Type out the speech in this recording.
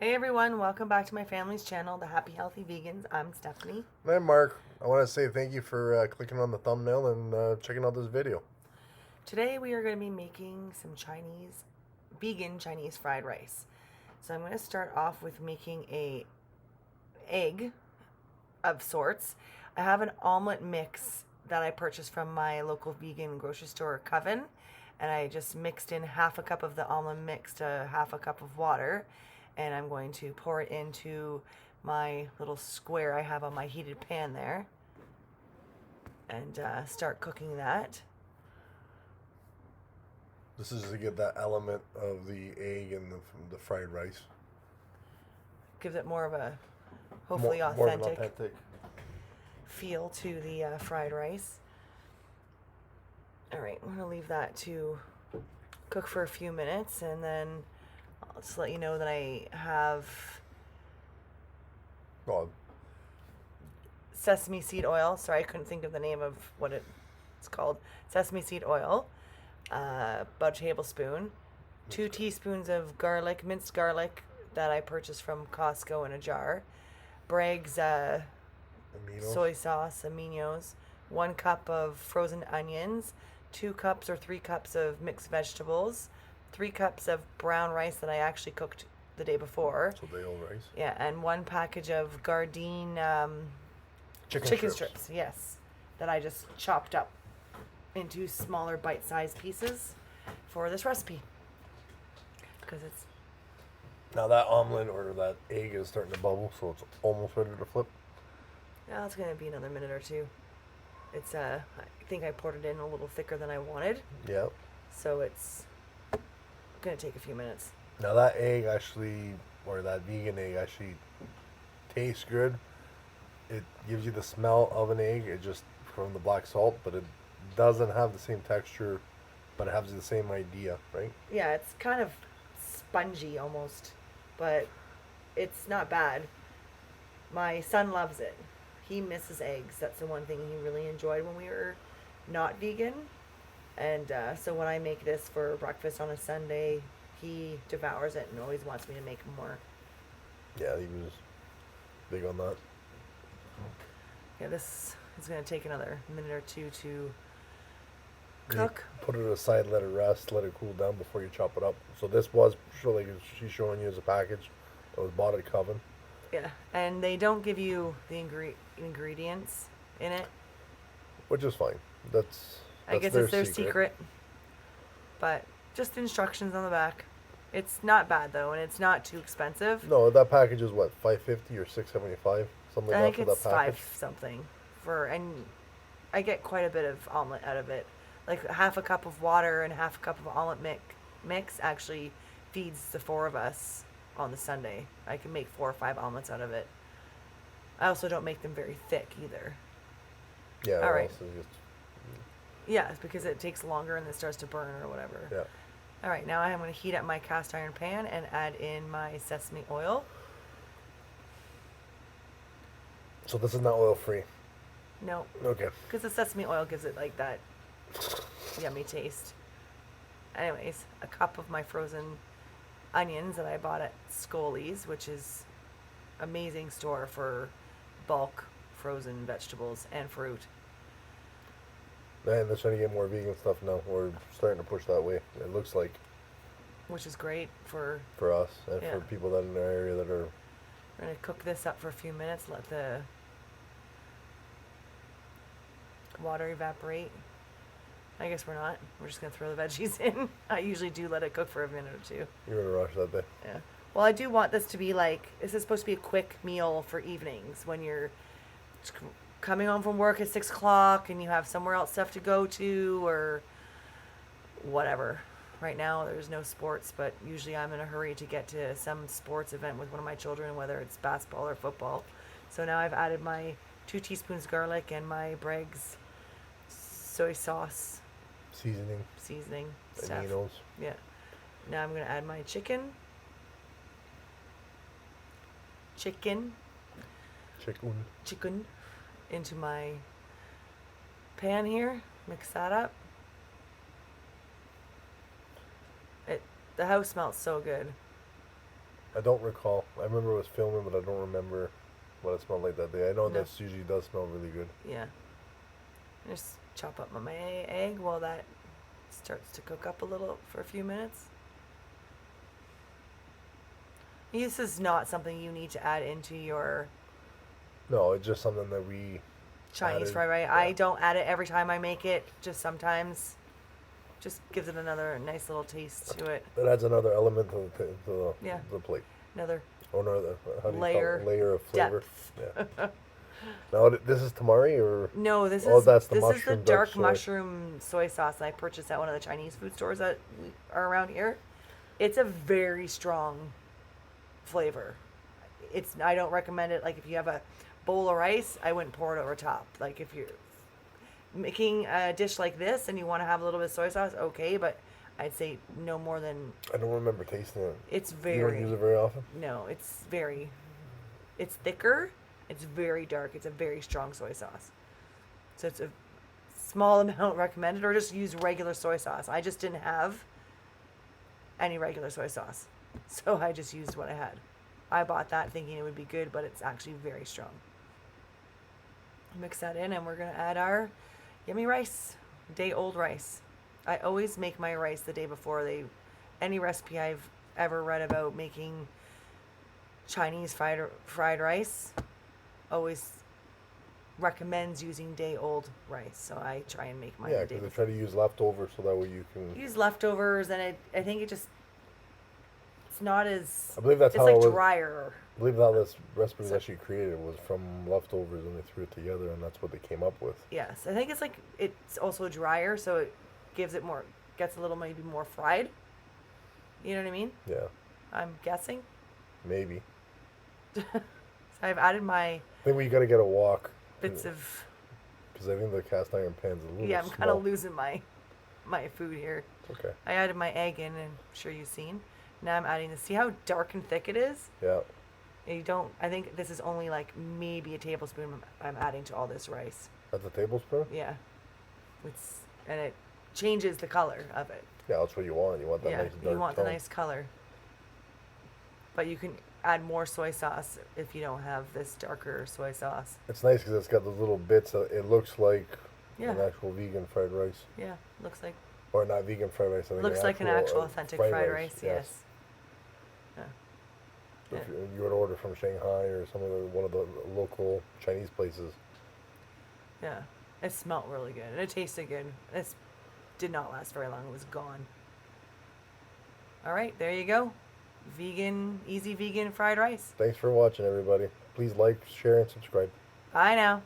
Hey everyone, welcome back to my family's channel, The Happy Healthy Vegans. I'm Stephanie. Hey, Mark. I want to say thank you for clicking on the thumbnail and checking out this video. Today we are going to be making some vegan Chinese fried rice. So I'm going to start off with making a egg of sorts. I have an omelet mix that I purchased from my local vegan grocery store, Coven, and I just mixed in half a cup of the omelet mix to half a cup of water, and I'm going to pour it into my little square I have on my heated pan there and start cooking that. This is to get that element of the egg and the fried rice. Gives it more of a hopefully More of an authentic authentic. feel to the fried rice. All right, I'm gonna leave that to cook for a few minutes, and then I'll just let you know that I have Oh, sesame seed oil. Sorry, I couldn't think of the name of what it's called. Sesame seed oil, about a tablespoon, 2 teaspoons of garlic, minced garlic that I purchased from Costco in a jar, Bragg's aminos. soy sauce, aminos, 1 cup of frozen onions, 2 cups or 3 cups of mixed vegetables, 3 cups of brown rice that I actually cooked the day before. So they all rice. Yeah, and 1 package of Gardein Chicken strips. Yes, that I just chopped up into smaller bite-sized pieces for this recipe because it's Now that omelet or that egg is starting to bubble, so it's almost ready to flip. now it's gonna be another minute or two. It's I think I poured it in a little thicker than I wanted, Yeah. so it's gonna take a few minutes. Now that egg actually, or that vegan egg actually tastes good. It gives you the smell of an egg. It just from the black salt, but it doesn't have the same texture, but it has the same idea, right? Yeah, it's kind of spongy almost, but it's not bad. My son loves it. He misses eggs. That's the one thing he really enjoyed when we were not vegan. And so when I make this for breakfast on a Sunday, he devours it and always wants me to make more. Yeah, he was big on that. Yeah, this is going to take another minute or two to You cook. put it aside, let it rest, let it cool down before you chop it up. So this was like she's showing you as a package that was bought at Coven. Yeah, and they don't give you the ingredients in it. Which is fine. That's I guess it's their secret. But just instructions on the back. It's not bad though, and it's not too expensive. No, that package is what, $5.50 or $6.75, something I like that think for it's that package. 5 something and I get quite a bit of omelet out of it. Like half a cup of water and half a cup of omelet mix actually feeds the 4 of us on the Sunday. I can make 4 or 5 omelets out of it. I also don't make them very thick either. Yeah. All right. Else it's just, Yeah, it's because it takes longer and it starts to burn or whatever. yeah. All right, now I'm going to heat up my cast iron pan and add in my sesame oil. So this is not oil free. No, Okay. because the sesame oil gives it like that yummy taste. Anyways, a cup of my frozen onions that I bought at Scully's, which is amazing store for bulk frozen vegetables and fruit. Man, they're trying to get more vegan stuff now. We're starting to push that way. It looks like Which is great for. for us and Yeah. for people that in our area that are. We're going to cook this up for a few minutes, let the water evaporate. I guess we're not. We're just going to throw the veggies in. I usually do let it cook for a minute or two. You're in a rush that day. Yeah. Well, I do want this to be like, this is supposed to be a quick meal for evenings when you're coming home from work at 6 o'clock and you have somewhere else stuff to go to or whatever. Right now, there's no sports, but usually I'm in a hurry to get to some sports event with one of my children, whether it's basketball or football. So now I've added my 2 teaspoons garlic and my Bragg's soy sauce Seasoning. stuff. Aminos. Yeah. Now I'm going to add my chicken. Chicken into my pan here. Mix that up. The house smells so good. I don't recall. I remember it was filming, but I don't remember what it smelled like that day. I know No. this usually does smell really good. Yeah. Just chop up my egg while that starts to cook up a little for a few minutes. This is not something you need to add into your No, it's just something that we Chinese added. fried rice. Yeah. I don't add it every time I make it. Just sometimes, just gives it another nice little taste to it. It adds another element to Yeah. the plate. Another Or another, how do you layer, call it? Layer of flavor. depth. Yeah. Now, this is tamari or? No, this Oh, is that's the this is the mushroom, dark soy. mushroom soy sauce I purchased at one of the Chinese food stores that are around here. It's a very strong flavor. I don't recommend it. Like if you have a bowl of rice, I wouldn't pour it over top. Like if you're making a dish like this and you want to have a little bit of soy sauce, okay, but I'd say no more than. I don't remember tasting it. It's You don't use it very often? No, it's thicker. It's very dark. It's a very strong soy sauce. So it's a small amount recommended, or just use regular soy sauce. I just didn't have any regular soy sauce, so I just used what I had. I bought that thinking it would be good, but it's actually very strong. Mix that in, and we're gonna add our yummy rice, day-old rice. I always make my rice the day before any recipe I've ever read about making Chinese fried rice always recommends using day-old rice. So I try and make mine Yeah, the day because they before. try to use leftovers so that way you can. Use leftovers, and I think it's not as. I believe that's it's how like it was. drier. I believe how this recipe was actually created was from leftovers, and they threw it together, and that's what they came up with. Yes, I think it's also drier, so it gets a little maybe more fried. You know what I mean? Yeah, I'm guessing. maybe. So I've added my I think we got to get a walk. bits of. Because I think the cast iron pan's a little Yeah, I'm small. kind of losing my food here. Okay. I added my egg in, and I'm sure you've seen. Now I'm adding this. See how dark and thick it is? Yeah. You don't. I think this is only like maybe a tablespoon I'm adding to all this rice. That's a tablespoon? Yeah. And it changes the color of it. Yeah, that's what you want. You want that Yeah, nice dark you want tone. the nice color. But you can add more soy sauce if you don't have this darker soy sauce. It's nice because it's got those little bits. It looks like Yeah. an actual vegan fried rice. Yeah, looks like Or not vegan fried rice. I think looks like an actual authentic fried rice. Yes. Yeah. If you would order from Shanghai or one of the local Chinese places. Yeah. It smelled really good and it tasted good. This did not last very long. It was gone. All right, there you go. Easy vegan fried rice. Thanks for watching, everybody. Please like, share, and subscribe. Bye now.